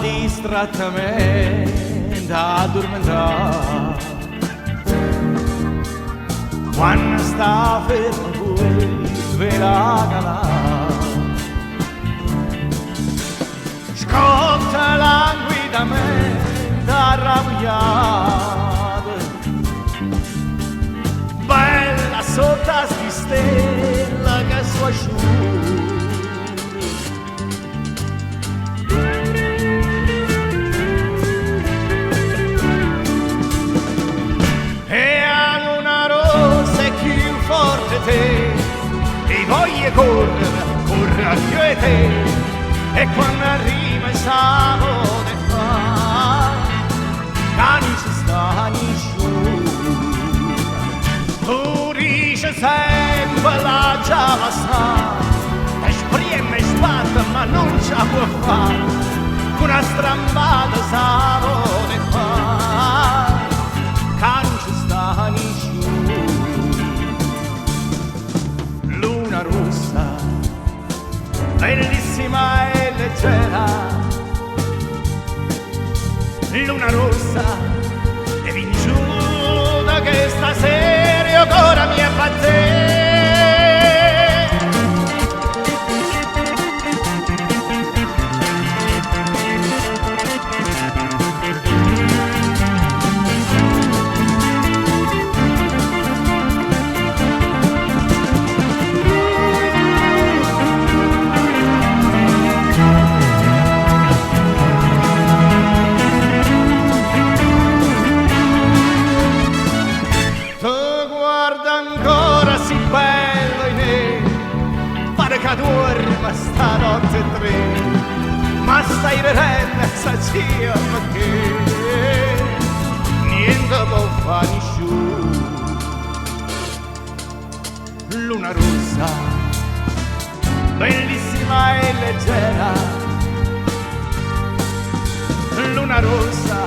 distrattamente addormentare. Quando sta fermo poi svela calare, scotta languidamente arrabbiata, bella sotto a sti stella che sua asciuga. Te, e voglia correre, corre più e te, e quando arriva sa ne fa, che non ci sta nessuno. Tu dici sempre la già la sa, e spreme e sbatte ma non ce la può fare, con una strambata sa ne fa, che non ci sta nessuno. Luna rossa, bellissima e leggera, luna rossa, e vinciuta che stasera io ancora mi abbatte. Che dorma stanotte e tre, ma stai vedendo sacia perché niente può fare nessuno. Luna rossa, bellissima e leggera, luna rossa,